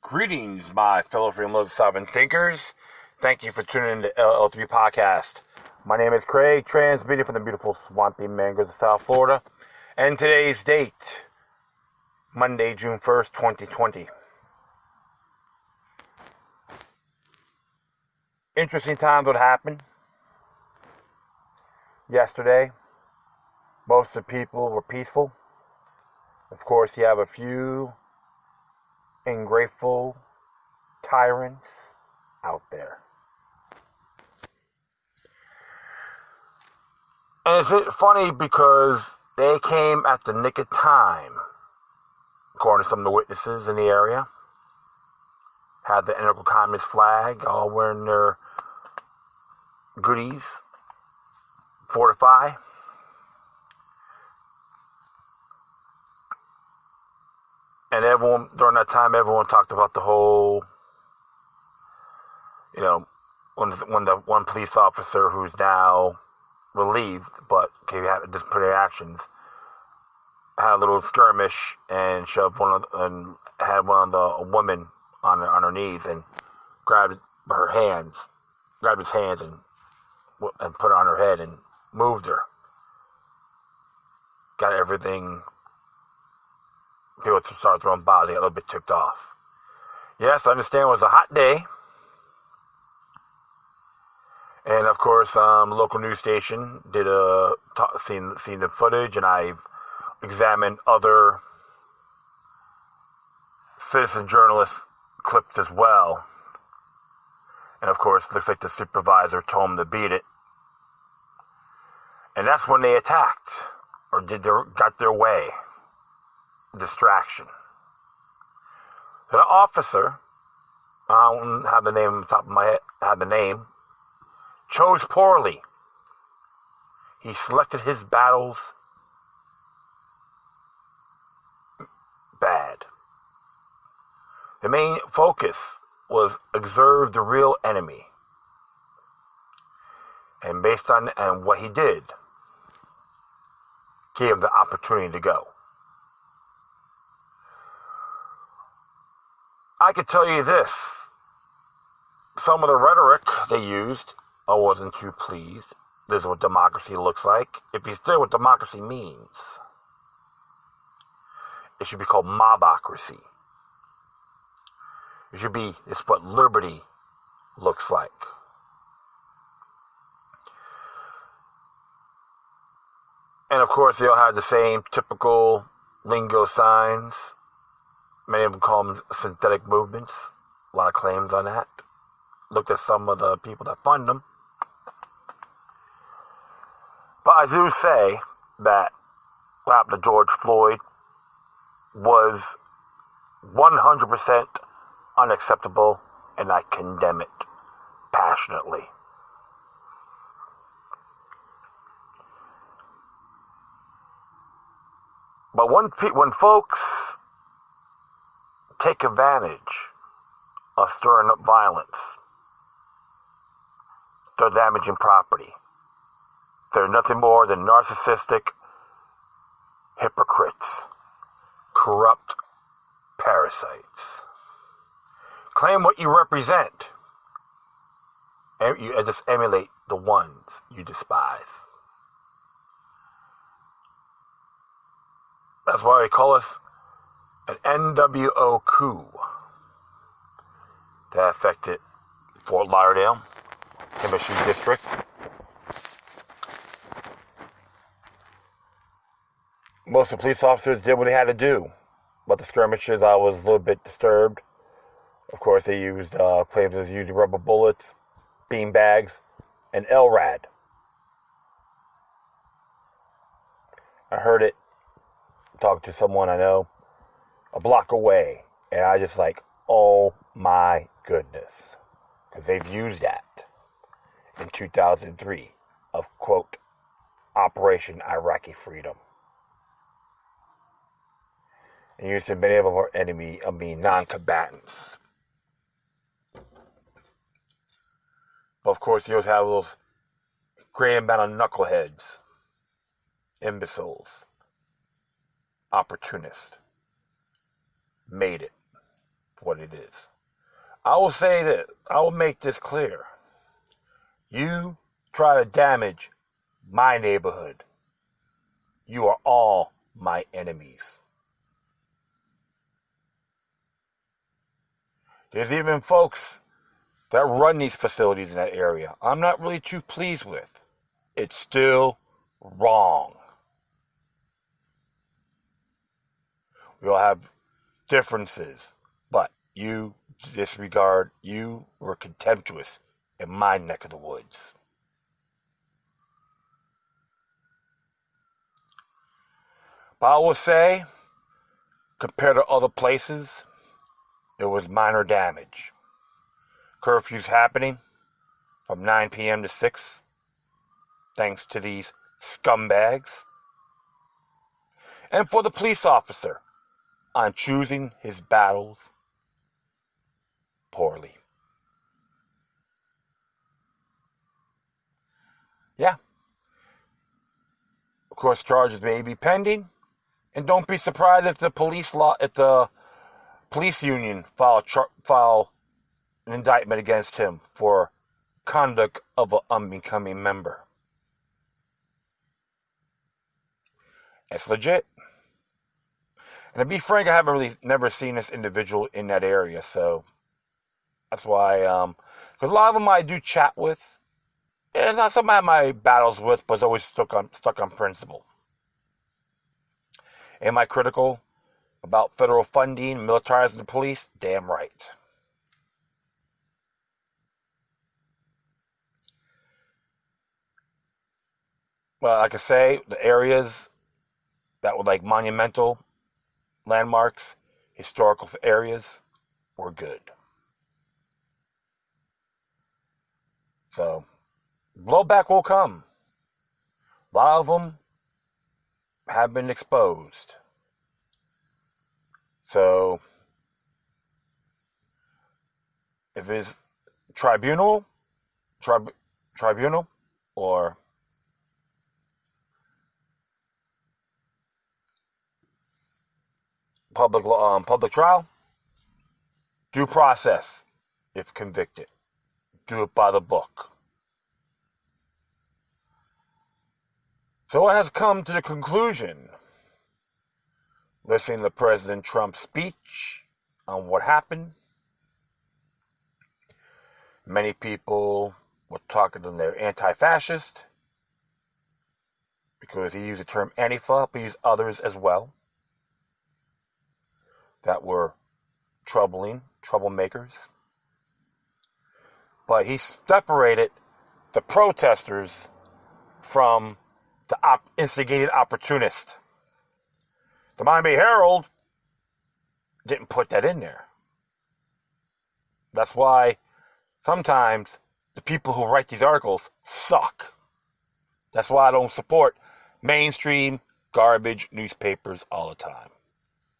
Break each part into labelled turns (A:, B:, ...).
A: Greetings, my fellow free and sovereign thinkers. Thank you for tuning in to LL3 Podcast. My name is Craig, transmitting from the beautiful swampy mangroves of South Florida. And today's date, Monday, June 1st, 2020. Interesting times what happened yesterday. Most of the people were peaceful. Of course, you have a few ungrateful tyrants out there. And it's funny because they came at the nick of time, according to some of the witnesses in the area. Had the anarcho communist flag, all wearing their goodies, Fortify. And everyone, during that time, everyone talked about the whole, when the one police officer who's now relieved, but had disciplinary actions, had a little skirmish and shoved had one of the women on her knees and grabbed his hands and put it on her head and moved her. Got everything. People started throwing bottles. They got a little bit ticked off. Yes, I understand it was a hot day. And of course, local news station did seen the footage, and I've examined other citizen journalist clips as well. And of course, looks like the supervisor told them to beat it. And that's when they attacked, or got their way. Distraction. So the officer, I don't have the name on the top of my head, chose poorly. He selected his battles bad. The main focus was observe the real enemy. And based on what he did, gave him the opportunity to go. I could tell you this. Some of the rhetoric they used, I wasn't too pleased. This is what democracy looks like. If you study what democracy means, it should be called mobocracy. It's what liberty looks like. And of course, they all had the same typical lingo signs. Many of them call them synthetic movements. A lot of claims on that. Looked at some of the people that fund them. But I do say that what happened to George Floyd was 100% unacceptable, and I condemn it passionately. But when folks take advantage of stirring up violence, they're damaging property. They're nothing more than narcissistic hypocrites, corrupt parasites. Claim what you represent, and you just emulate the ones you despise. That's why they call us an NWO coup that affected Fort Lauderdale, Commission District. Most of the police officers did what they had to do, but the skirmishes, I was a little bit disturbed. Of course, they used claims of using rubber bullets, bean bags, and LRAD. I heard it talking to someone I know a block away, and I just like, oh my goodness, because they've used that in 2003 of, quote, Operation Iraqi Freedom. And used to many of them are non-combatants. But of course, you always have those great amount of knuckleheads, imbeciles, opportunists, made it. for what it is. I will say that, I will make this clear. You try to damage my neighborhood, you are all my enemies. There's even folks that run these facilities in that area I'm not really too pleased with. It's still wrong. We all have differences, but you disregard, you were contemptuous in my neck of the woods. But I will say, compared to other places, it was minor damage. Curfews happening from 9 p.m. to 6, thanks to these scumbags. And for the police officer on choosing his battles poorly. Yeah. Of course, charges may be pending. And don't be surprised if the police union file an indictment against him for conduct of an unbecoming member. It's legit. And to be frank, I haven't never seen this individual in that area, so that's why, because a lot of them I do chat with, and not some I have my battles with, but it's always stuck on principle. Am I critical about federal funding, militarizing the police? Damn right. Well, like I say, the areas that were like monumental landmarks, historical areas, were good. So, blowback will come. A lot of them have been exposed. So, if it's tribunal or public trial, due process, if convicted, do it by the book. So it has come to the conclusion, listening to President Trump's speech on what happened. Many people were talking to they're anti-fascist because he used the term Antifa, but he used others as well that were troublemakers. But he separated the protesters from the instigated opportunist. The Miami Herald didn't put that in there. That's why sometimes the people who write these articles suck. That's why I don't support mainstream garbage newspapers all the time.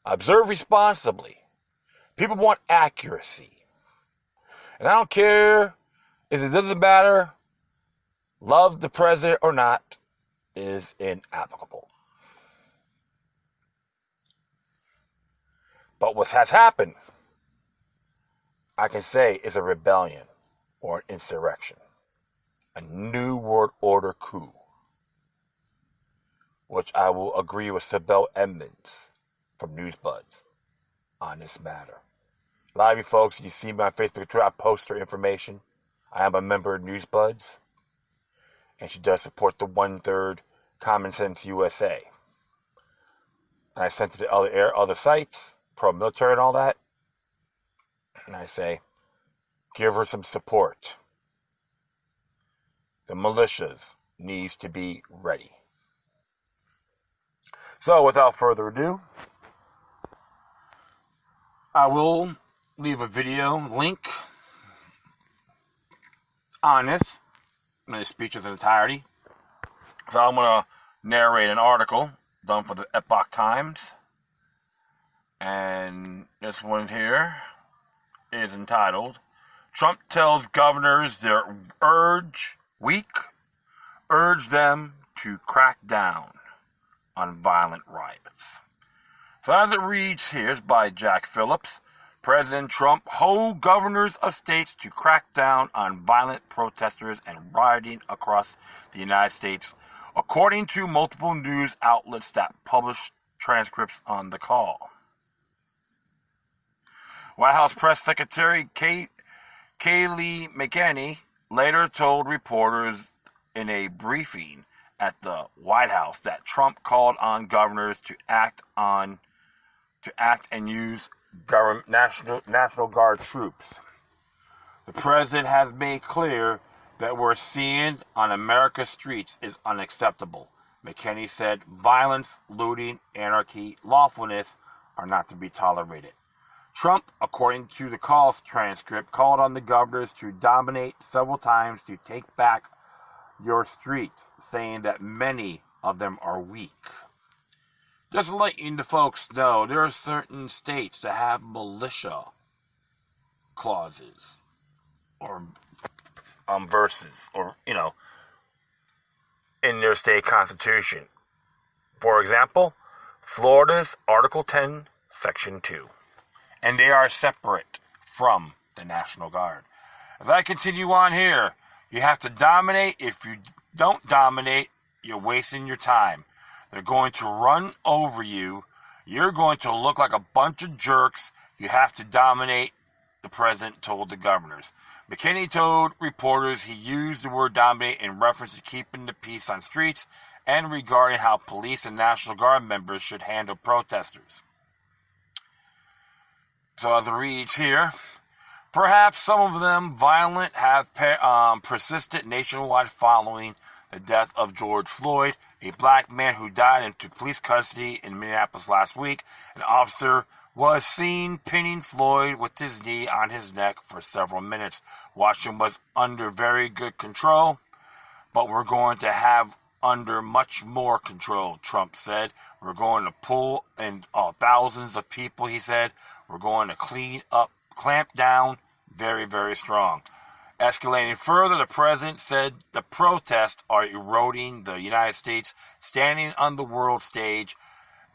A: Observe responsibly. People want accuracy. And I don't care if it doesn't matter, love the president or not, is inapplicable. But what has happened, I can say, is a rebellion or an insurrection. A new world order coup. Which I will agree with Sibel Edmonds from Newsbuds on this matter. A lot of you folks, you see me on Facebook and Twitter, I post her information. I am a member of Newsbuds. And she does support the 1/3 Common Sense USA. And I sent it to other sites, pro-military and all that. And I say, give her some support. The militias needs to be ready. So, without further ado, I will leave a video link on this, my speech in entirety. So I'm going to narrate an article done for the Epoch Times. And this one here is entitled, Trump tells governors they're urge them to crack down on violent riots. So as it reads here, it's by Jack Phillips. President Trump hold governors of states to crack down on violent protesters and rioting across the United States, according to multiple news outlets that published transcripts on the call. White House Press Secretary Kayleigh McEnany later told reporters in a briefing at the White House that Trump called on governors to act and use National Guard troops. The president has made clear that we're seeing on America's streets is unacceptable. McKinney said violence, looting, anarchy, lawfulness are not to be tolerated. Trump, according to the call's transcript, called on the governors to dominate several times to take back your streets, saying that many of them are weak. Just letting the folks know, there are certain states that have militia clauses or verses, or, in their state constitution. For example, Florida's Article 10, Section 2. And they are separate from the National Guard. As I continue on here, you have to dominate. If you don't dominate, you're wasting your time. They're going to run over you. You're going to look like a bunch of jerks. You have to dominate, the president told the governors. McKinney told reporters he used the word dominate in reference to keeping the peace on streets and regarding how police and National Guard members should handle protesters. So as it reads here, perhaps some of them violent have persisted nationwide following the death of George Floyd, a black man who died into police custody in Minneapolis last week. An officer was seen pinning Floyd with his knee on his neck for several minutes. Washington was under very good control, but we're going to have under much more control, Trump said. We're going to pull in thousands of people, he said. We're going to clean up, clamp down very, very strong. Escalating further, the president said the protests are eroding the United States standing on the world stage,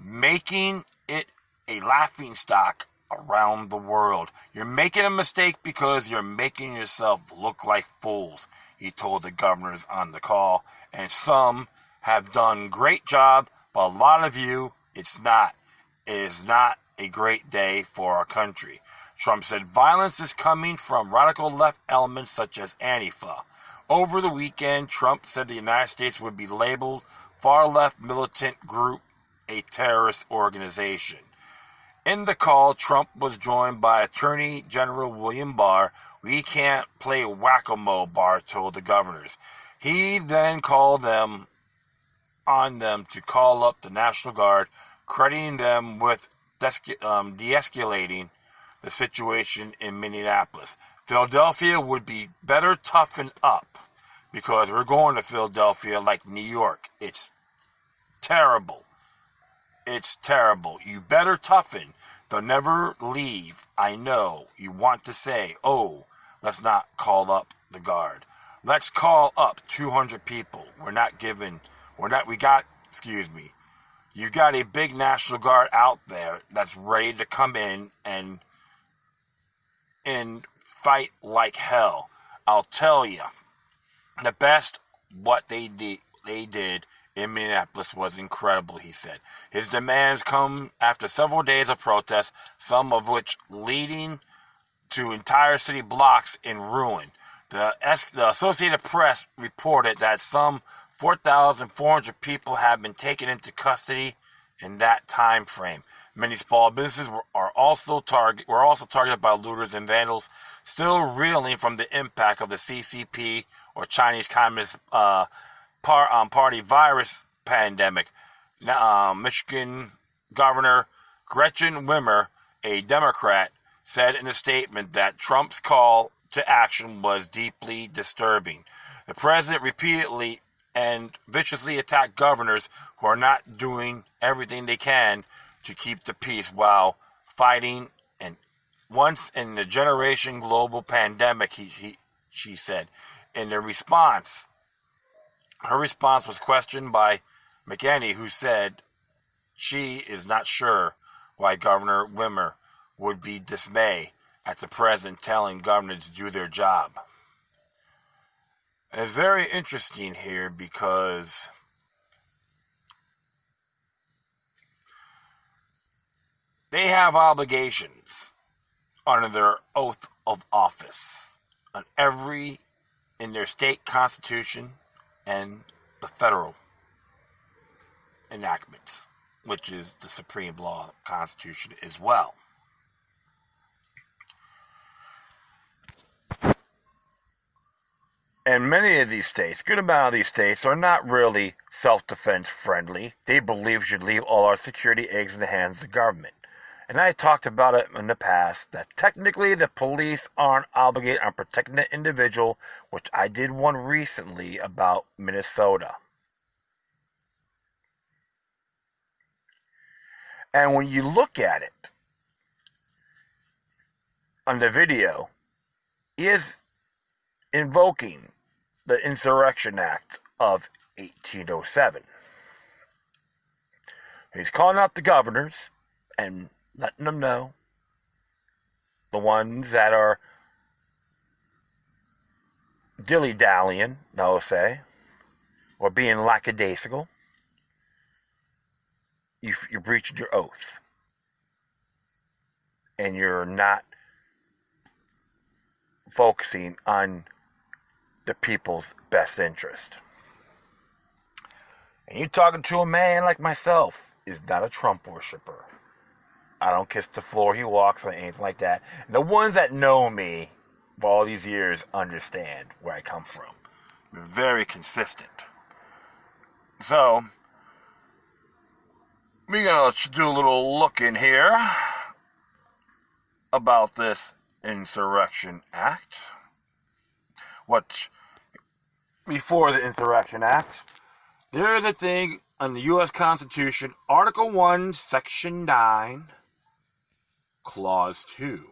A: making it a laughingstock around the world. You're making a mistake because you're making yourself look like fools, he told the governors on the call. And some have done a great job, but a lot of you, it is not a great day for our country. Trump said violence is coming from radical left elements such as Antifa. Over the weekend, Trump said the United States would be labeled far-left militant group, a terrorist organization. In the call, Trump was joined by Attorney General William Barr. We can't play whack-a-mole, Barr told the governors. He then called on them to call up the National Guard, crediting them with de-escalating the situation in Minneapolis. Philadelphia would be better toughen up because we're going to Philadelphia like New York. It's terrible. It's terrible. You better toughen. They'll never leave. I know. You want to say, oh, let's not call up the guard. Let's call up 200 people. You got a big National Guard out there that's ready to come in and fight like hell. I'll tell you, the best what they did in Minneapolis was incredible, he said. His demands come after several days of protests, some of which leading to entire city blocks in ruin. The Associated Press reported that some 4,400 people have been taken into custody in that time frame. Many small businesses were also targeted by looters and vandals, still reeling from the impact of the CCP or Chinese Communist Party virus pandemic. Michigan Governor Gretchen Whitmer, a Democrat, said in a statement that Trump's call to action was deeply disturbing. The president repeatedly and viciously attacked governors who are not doing everything they can to keep the peace while fighting an once in a generation global pandemic, she said. In the response, her response was questioned by McEnany, who said she is not sure why Governor Whitmer would be dismay at the president telling governors to do their job. And it's very interesting here because they have obligations under their oath of office in their state constitution and the federal enactments, which is the supreme law constitution as well. And many of these states, good amount of these states, are not really self-defense friendly. They believe we should leave all our security eggs in the hands of the government. And I talked about it in the past, that technically the police aren't obligated on protecting the individual, which I did one recently about Minnesota. And when you look at it, on the video, he is invoking the Innsurection Act of 1807. He's calling out the governors and letting them know, the ones that are dilly-dallying, they'll say, or being lackadaisical, you're breaching your oath. And you're not focusing on the people's best interest. And you're talking to a man like myself, is not a Trump worshiper. I don't kiss the floor he walks or anything like that. And the ones that know me for all these years understand where I come from. I'm very consistent. So, we're going to do a little look in here about this Innsurection Act. Before the Innsurection Act, there's a thing on the U.S. Constitution, Article 1, Section 9, Clause 2.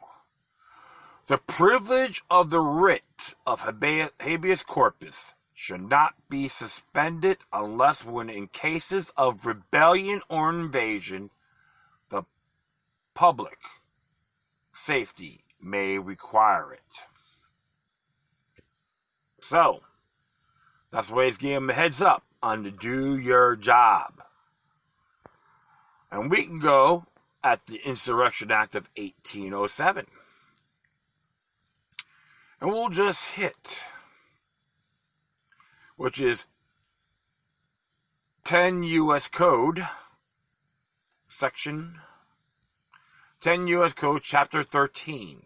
A: The privilege of the writ of habeas corpus should not be suspended unless when in cases of rebellion or invasion, the public safety may require it. So, that's why he's giving him a heads up on to do your job. And we can go at the Innsurection Act of 1807. And we'll just hit, which is 10 U.S. Code, Section 10 U.S. Code, Chapter 13,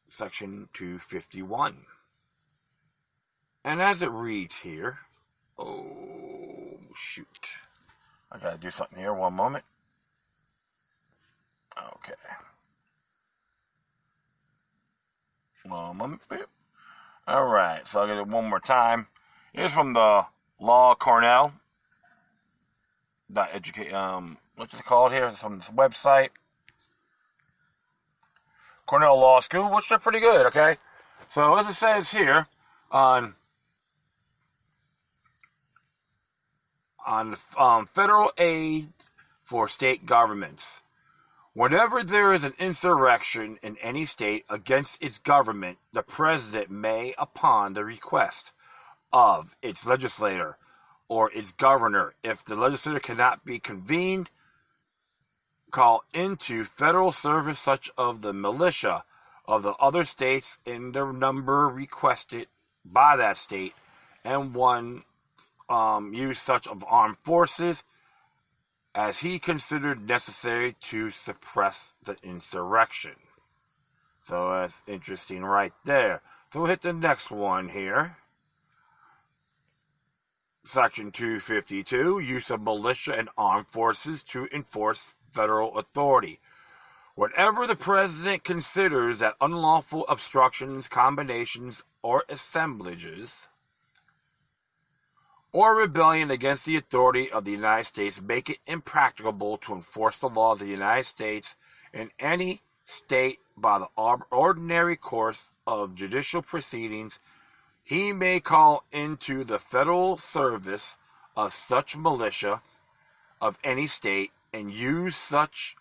A: Section 251. And as it reads here, oh, shoot. I gotta do something here, one moment. Okay. One moment. Alright, so I'll get it one more time. Here's from the Law Cornell. What's it called here? It's from this website. Cornell Law School, which they're pretty good, okay? So as it says here, on federal aid for state governments. Whenever there is an insurrection in any state against its government, the president may, upon the request of its legislator or its governor, if the legislator cannot be convened, call into federal service such of the militia of the other states in the number requested by that state, and one use such of armed forces as he considered necessary to suppress the insurrection. So that's interesting right there. So we'll hit the next one here. Section 252, use of militia and armed forces to enforce federal authority. Whatever the president considers that unlawful obstructions, combinations, or assemblages or rebellion against the authority of the United States make it impracticable to enforce the laws of the United States in any state by the ordinary course of judicial proceedings, he may call into the federal service of such militia of any state and use such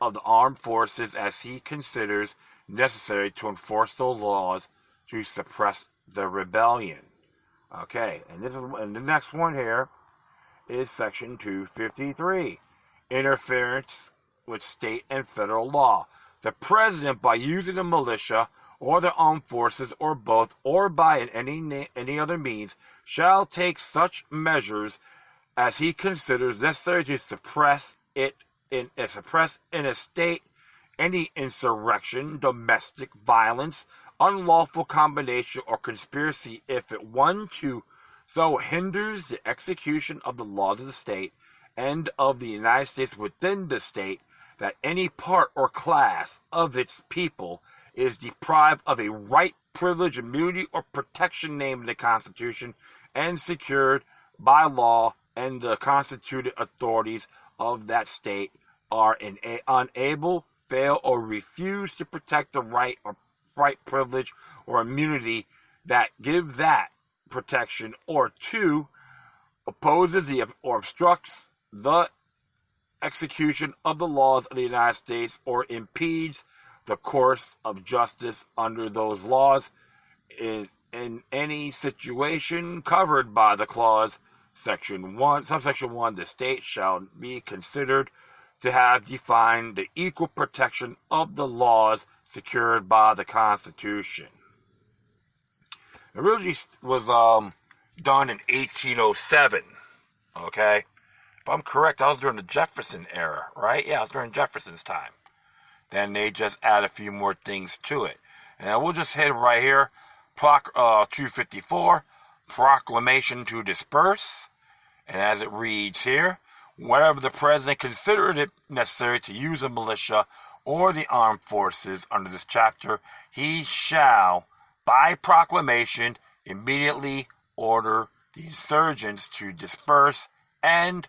A: of the armed forces as he considers necessary to enforce those laws to suppress the rebellion. Okay, and the next one here is Section 253, interference with state and federal law. The president, by using the militia or the armed forces or both, or by any other means, shall take such measures as he considers necessary to suppress in a state any insurrection, domestic violence, unlawful combination, or conspiracy if it one to so hinders the execution of the laws of the state and of the United States within the state, that any part or class of its people is deprived of a right, privilege, immunity, or protection named in the Constitution and secured by law, and the constituted authorities of that state are unable, fail, or refuse to protect the right, privilege, or immunity that give that protection, or 2, opposes or obstructs the execution of the laws of the United States or impedes the course of justice under those laws in any situation covered by the clause. Section 1, subsection 1, the state shall be considered to have defined the equal protection of the laws secured by the Constitution. It originally was done in 1807, okay? If I'm correct, I was during the Jefferson era, right? Yeah, I was during Jefferson's time. Then they just add a few more things to it. And we'll just hit right here, 254, proclamation to disperse. And as it reads here, whenever the president considered it necessary to use a militia or the armed forces under this chapter, he shall, by proclamation, immediately order the insurgents to disperse and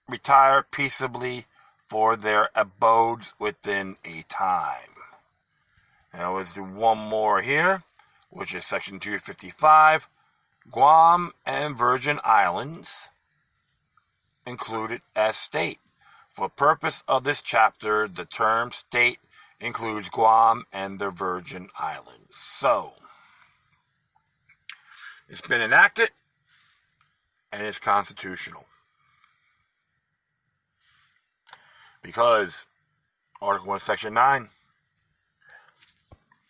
A: retire peaceably for their abodes within a time. Now let's do one more here, which is Section 255. Guam and Virgin Islands included as state. For purpose of this chapter, the term state includes Guam and the Virgin Islands. So, it's been enacted and it's constitutional. Because Article 1, Section 9,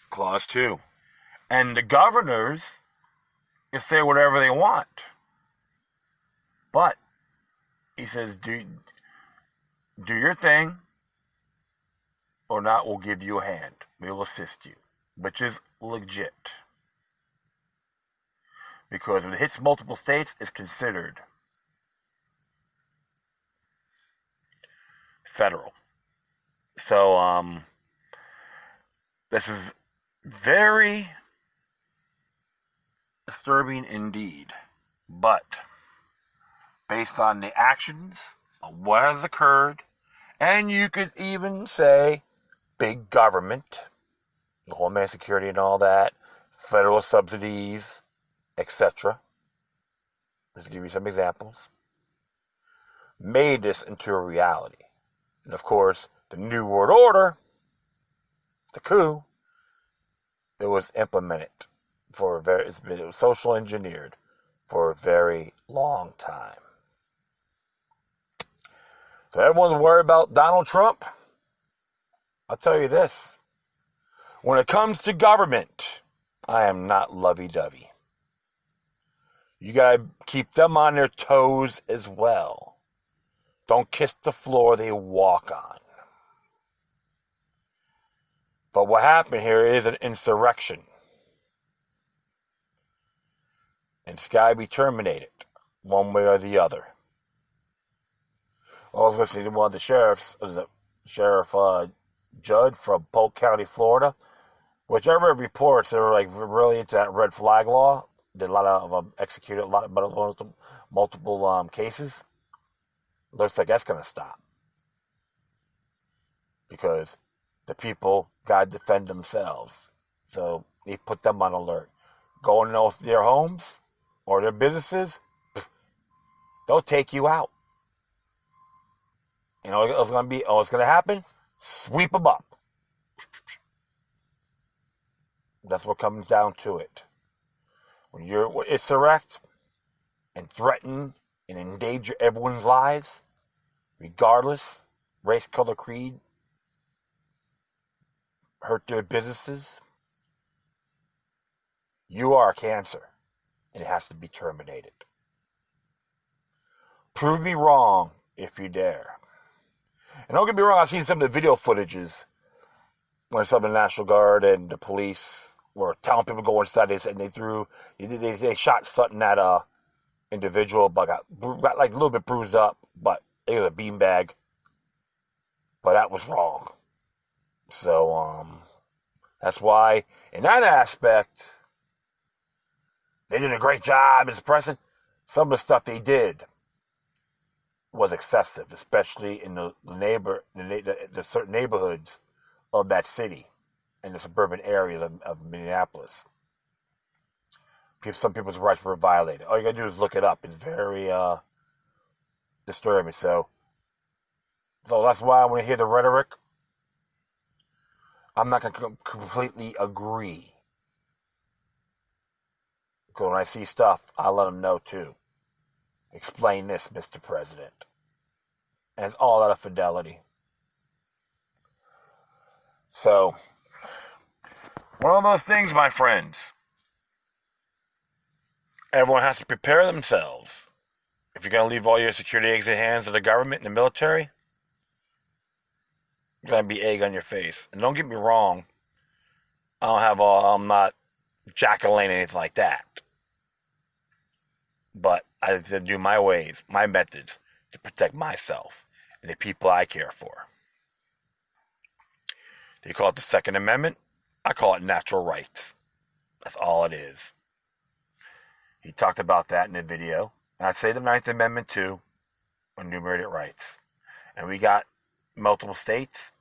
A: Clause 2. And the governors can say whatever they want. But, he says, do your thing, or not, we'll give you a hand. We will assist you. Which is legit. Because when it hits multiple states, it's considered federal. So, this is very disturbing indeed. But, based on the actions of what has occurred, and you could even say big government, the Homeland Security and all that, federal subsidies, etc. Let's give you some examples. Made this into a reality. And of course, the New World Order, the coup, it was implemented it was social engineered for a very long time. So everyone's worried about Donald Trump. I'll tell you this. When it comes to government, I am not lovey-dovey. You got to keep them on their toes as well. Don't kiss the floor they walk on. But what happened here is an insurrection. And it's got to be terminated one way or the other. I was listening to one of the sheriffs, Sheriff Judd from Polk County, Florida. Which I read reports, they were like really into that red flag law. Did a lot of executed multiple cases. Looks like that's going to stop. Because the people got to defend themselves. So they put them on alert. Go in their homes or their businesses, they'll take you out. And all it's going to happen, sweep them up. That's what comes down to it. When you're insurrect and threaten and endanger everyone's lives, regardless, race, color, creed, hurt their businesses, you are a cancer, and it has to be terminated. Prove me wrong if you dare. And don't get me wrong, I've seen some of the video footages when some of the National Guard and the police were telling people to go inside, and they shot something at a individual, but got like a little bit bruised up, but it was a beanbag. But that was wrong. So, that's why, in that aspect, they did a great job in suppressing. Some of the stuff they did was excessive, especially in the certain neighborhoods of that city and the suburban areas of Minneapolis. Some people's rights were violated. All you gotta do is look it up. It's very disturbing. So that's why when I hear the rhetoric, I'm not going to completely agree. Because when I see stuff, I let them know too. Explain this, Mr. President. And it's all out of fidelity. So, one of those things, my friends. Everyone has to prepare themselves. If you're going to leave all your security eggs in the hands of the government and the military, you're going to be egg on your face. And don't get me wrong, I'm not jack-o'-lane anything like that. But I have to do my ways, my methods, to protect myself and the people I care for. They call it the Second Amendment. I call it natural rights. That's all it is. He talked about that in the video. And I'd say the Ninth Amendment too, enumerated rights. And we got multiple states,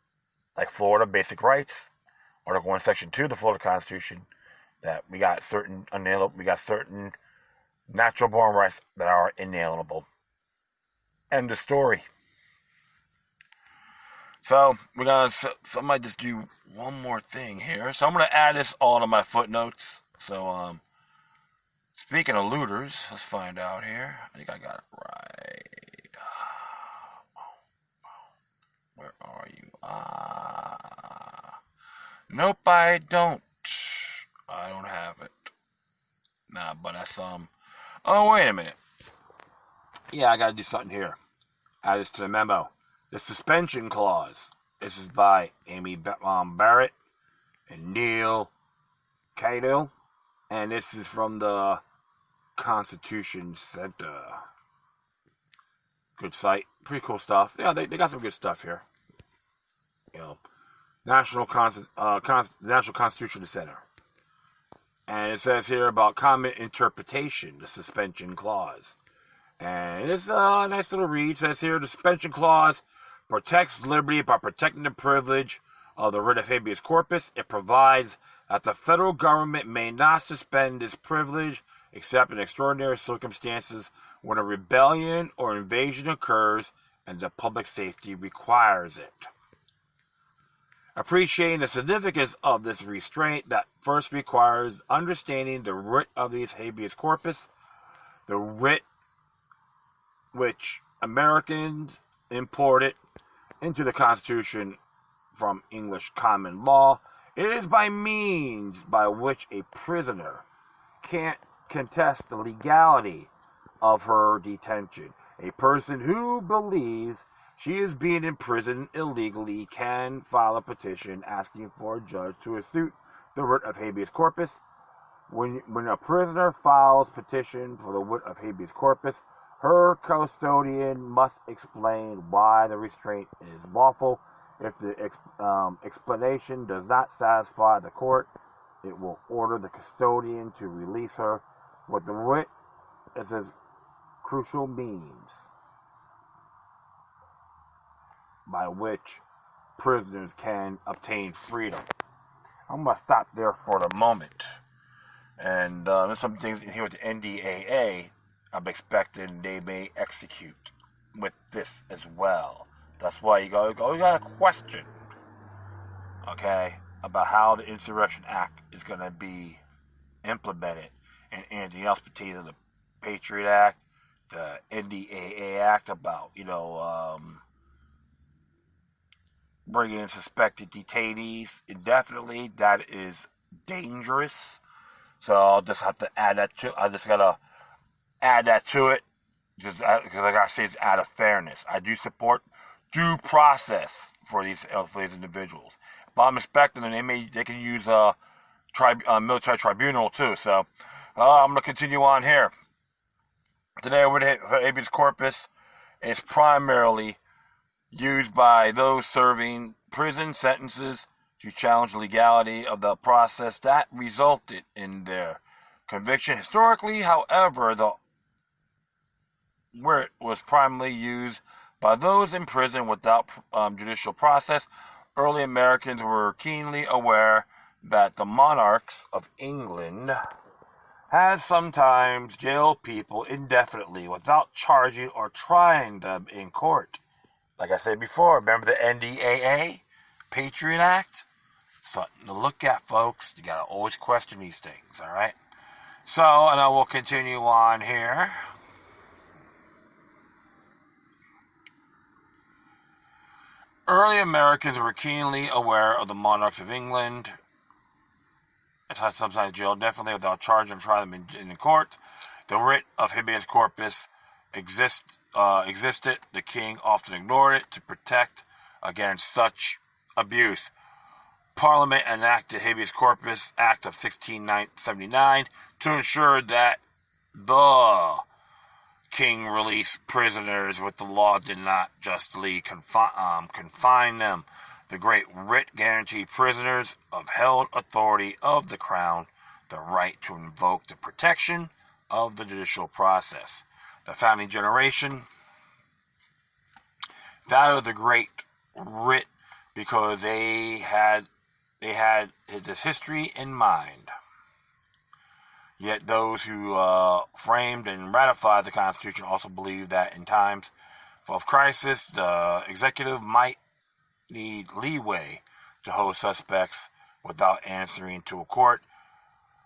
A: like Florida, basic rights, Article 1, Section 2 of the Florida Constitution, that we got certain natural born rights that are inalienable. End of story. So I might just do one more thing here. So I'm going to add this all to my footnotes. So, speaking of looters, let's find out here. I think I got it right. Where are you? Nope, I don't. I don't have it. Nah, but that's, oh, wait a minute. Yeah, I gotta do something here. Add this to the memo. The Suspension Clause. This is by Amy Barrett and Neil Cato. And this is from the Constitution Center. Good site. Pretty cool stuff. Yeah, they got some good stuff here. You know, National Constitution Center. And it says here about common interpretation, the Suspension Clause. And it's a nice little read. It says here, the Suspension Clause protects liberty by protecting the privilege of the writ of habeas corpus. It provides that the federal government may not suspend this privilege except in extraordinary circumstances when a rebellion or invasion occurs and the public safety requires it. Appreciating the significance of this restraint that first requires understanding the writ of these habeas corpus, the writ which Americans imported into the Constitution from English common law, it is by means by which a prisoner can't contest the legality of her detention. A person who believes she is being imprisoned illegally can file a petition asking for a judge to assert the writ of habeas corpus. When a prisoner files petition for the writ of habeas corpus, her custodian must explain why the restraint is lawful. If the explanation does not satisfy the court, it will order the custodian to release her. What the writ is as crucial means by which prisoners can obtain freedom. I'm going to stop there for the moment. And there's some things in here with the NDAA I'm expecting they may execute with this as well. That's why you got a question, okay, about how the Insurrection Act is going to be implemented, and anything else pertaining to the Patriot Act, the NDAA Act about, bringing in suspected detainees indefinitely. That is dangerous. So I'll just have to add that to. I just gotta add that to it, just because I gotta say it's out of fairness. I do support due process for these individuals, but I'm expecting them. They can use a military tribunal too. So I'm gonna continue on here. Today, habeas corpus is primarily used by those serving prison sentences to challenge the legality of the process that resulted in their conviction. Historically, however, where it was primarily used by those in prison without judicial process. Early Americans were keenly aware that the monarchs of England had sometimes jailed people indefinitely without charging or trying them in court. Like I said before, remember the NDAA, Patriot Act? Something to look at, folks. You gotta always question these things, alright? So, and I will continue on here. Early Americans were keenly aware of the monarchs of England. It's had sometimes jailed definitely without charging or trying them in court. The writ of habeas corpus existed. The king often ignored it to protect against such abuse. Parliament enacted Habeas Corpus Act of 1679 to ensure that the king released prisoners with the law did not justly confine them. The Great Writ guaranteed prisoners of held authority of the crown the right to invoke the protection of the judicial process. The founding generation valued the Great Writ because they had this history in mind. Yet those who framed and ratified the Constitution also believed that in times of crisis, the executive might need leeway to hold suspects without answering to a court.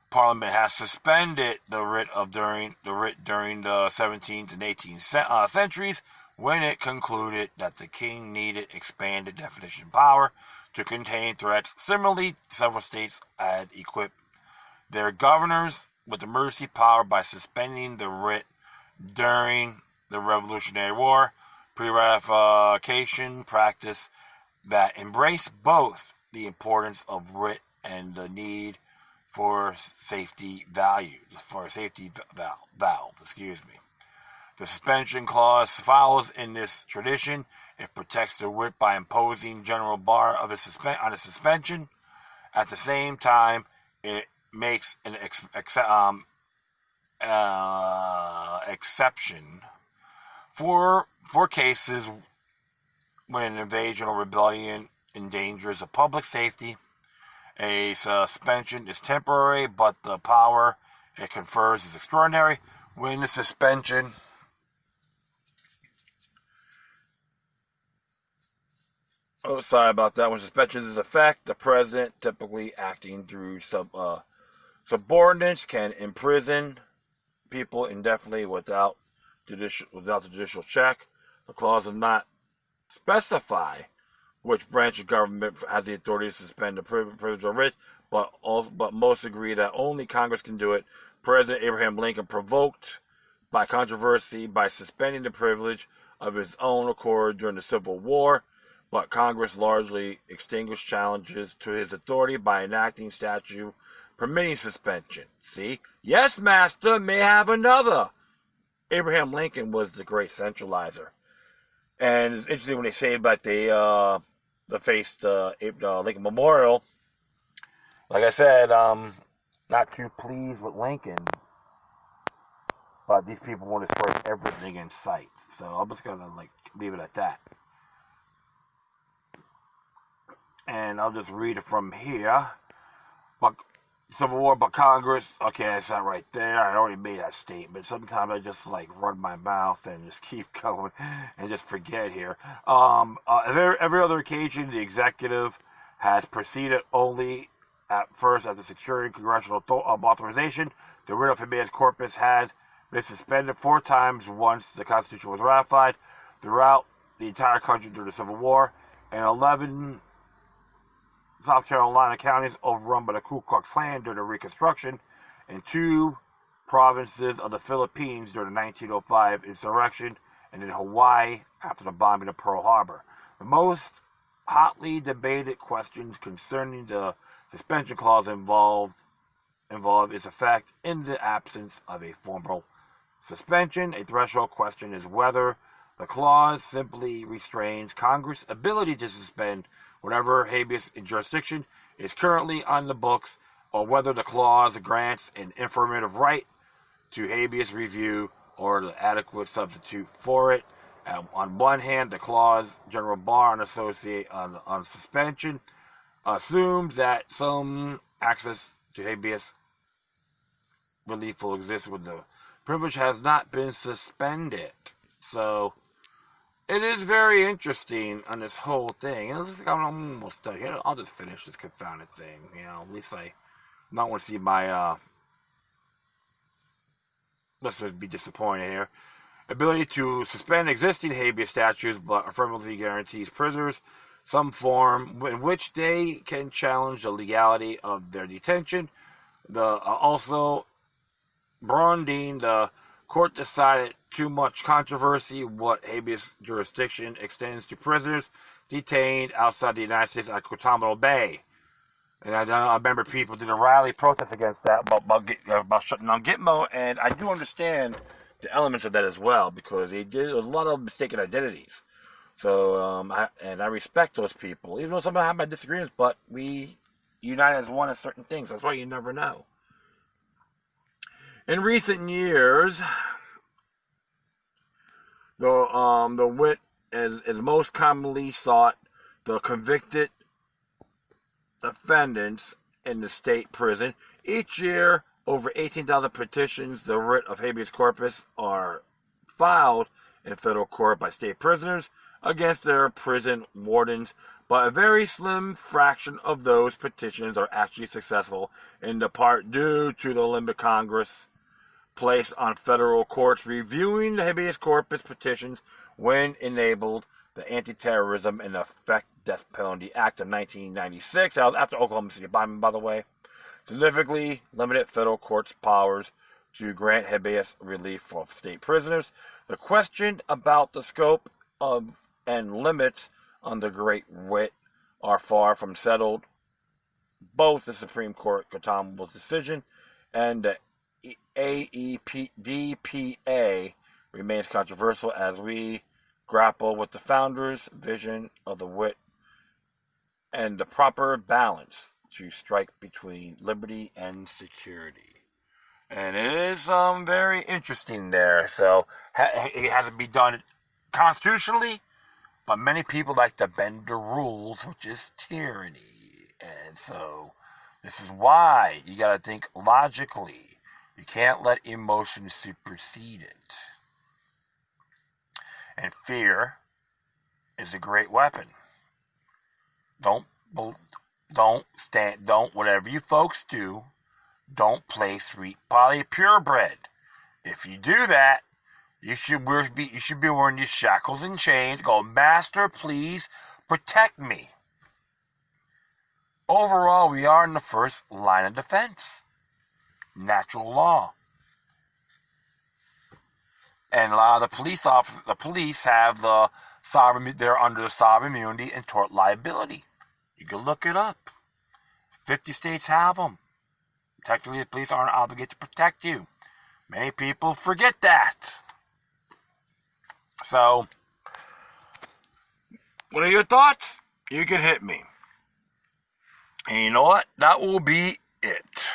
A: Parliament has suspended the writ during the 17th and 18th centuries when it concluded that the king needed expanded definition power to contain threats. Similarly, several states had equipped their governors with emergency power by suspending the writ during the Revolutionary War. Pre-ratification practice that embraced both the importance of writ and the need for safety valve. The suspension clause follows in this tradition. It protects the writ by imposing general bar on a suspension. At the same time, it makes an exception for cases when an invasion or rebellion endangers the public safety. A suspension is temporary, but the power it confers is extraordinary. When the suspension when suspension is in effect, the president, typically acting through subordinates, can imprison people indefinitely without the judicial check. The clause does not specify which branch of government has the authority to suspend the privilege or writ, but most agree that only Congress can do it. President Abraham Lincoln provoked by controversy by suspending the privilege of his own accord during the Civil War, but Congress largely extinguished challenges to his authority by enacting statute permitting suspension. See? Yes, master, may have another. Abraham Lincoln was the great centralizer. And it's interesting when they say about the Lincoln Memorial. Like I said, not too pleased with Lincoln, but these people want to disperse everything in sight. So I'm just gonna leave it at that. And I'll just read it from here. But Civil War, but Congress, okay, that's not right there. I already made that statement. Sometimes I just like run my mouth and just keep going and just forget here. Every other occasion, the executive has proceeded only at first after securing congressional authorization. The writ of habeas corpus had been suspended 4 times once the Constitution was ratified throughout the entire country during the Civil War, and 11 South Carolina counties overrun by the Ku Klux Klan during the Reconstruction, and 2 provinces of the Philippines during the 1905 insurrection, and in Hawaii after the bombing of Pearl Harbor. The most hotly debated questions concerning the suspension clause involve its effect in the absence of a formal suspension. A threshold question is whether the clause simply restrains Congress' ability to suspend whatever habeas jurisdiction is currently on the books, or whether the clause grants an affirmative right to habeas review or the adequate substitute for it. On one hand, the clause general bar on suspension assumes that some access to habeas relief will exist when the privilege has not been suspended. So it is very interesting on this whole thing. And I'm almost done here. I'll just finish this confounded thing. At least I not want to see my listeners be disappointed here. Ability to suspend existing habeas statutes, but affirmatively guarantees prisoners some form in which they can challenge the legality of their detention. Also, Brondine, the court decided too much controversy what habeas jurisdiction extends to prisoners detained outside the United States at Guantanamo Bay. And I remember people did a rally protest against that about shutting down Gitmo, and I do understand the elements of that as well, because there was a lot of mistaken identities. So, I respect those people, even though some of them have my disagreements, but we unite as one in certain things. That's why you never know. In recent years, the writ is most commonly sought the convicted defendants in the state prison. Each year, over 18,000 petitions, the writ of habeas corpus, are filed in federal court by state prisoners against their prison wardens, but a very slim fraction of those petitions are actually successful, in the part due to the limit Congress placed on federal courts reviewing the habeas corpus petitions when enabled the Anti-Terrorism and Effect Death Penalty Act of 1996. That was after Oklahoma City bombing, by the way. Significantly limited federal courts' powers to grant habeas relief for state prisoners. The question about the scope of and limits on the Great Writ are far from settled. Both the Supreme Court Guantanamo's decision and the AEDPA remains controversial as we grapple with the founders' vision of the writ and the proper balance to strike between liberty and security. And it is very interesting there. So it has to be done constitutionally, but many people like to bend the rules, which is tyranny. And so this is why you got to think logically. You can't let emotion supersede it. And fear is a great weapon. Whatever you folks do, don't play sweet Polly purebred. If you do that, you should be wearing these shackles and chains. Go, Master, please protect me. Overall, we are in the first line of defense. Natural law. And a lot of the police have they're under the sovereign immunity and tort liability. You can look it up. 50 states have them. Technically, the police aren't obligated to protect you. Many people forget that. So, what are your thoughts? You can hit me. And you know what? That will be it.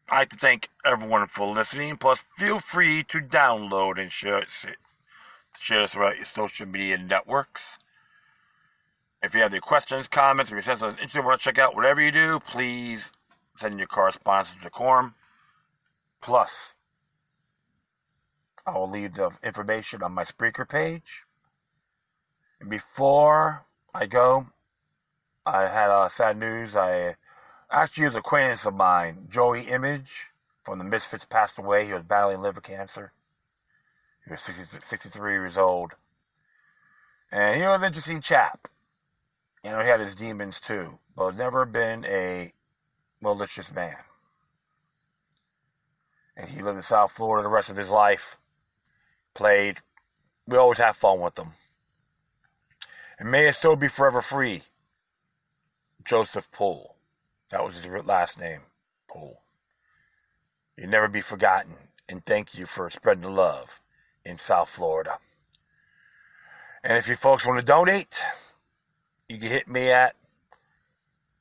A: I'd like to thank everyone for listening. Plus, feel free to download and share this throughout your social media networks. If you have any questions, comments, or you're interested, want to check out whatever you do, please send your correspondence to Decorum. Plus, I will leave the information on my Spreaker page. And before I go, I had sad news. I actually was an acquaintance of mine, Joey Image from the Misfits, passed away. He was battling liver cancer. He was 63 years old. And he was an interesting chap. You know, he had his demons too, but never been a malicious man. And he lived in South Florida the rest of his life. Played. We always have fun with him. And may it still be forever free. Joseph Poole. That was his last name, Poole. You'll never be forgotten. And thank you for spreading the love in South Florida. And if you folks want to donate, you can hit me at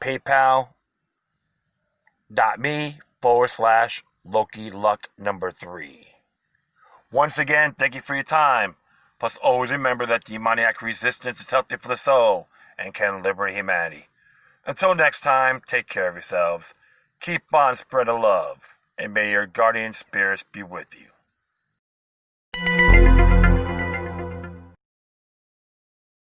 A: paypal.me/LokiLuck3. Once again, thank you for your time. Plus, always remember that demoniac resistance is healthy for the soul and can liberate humanity. Until next time, take care of yourselves. Keep on spreading love, and may your guardian spirits be with you.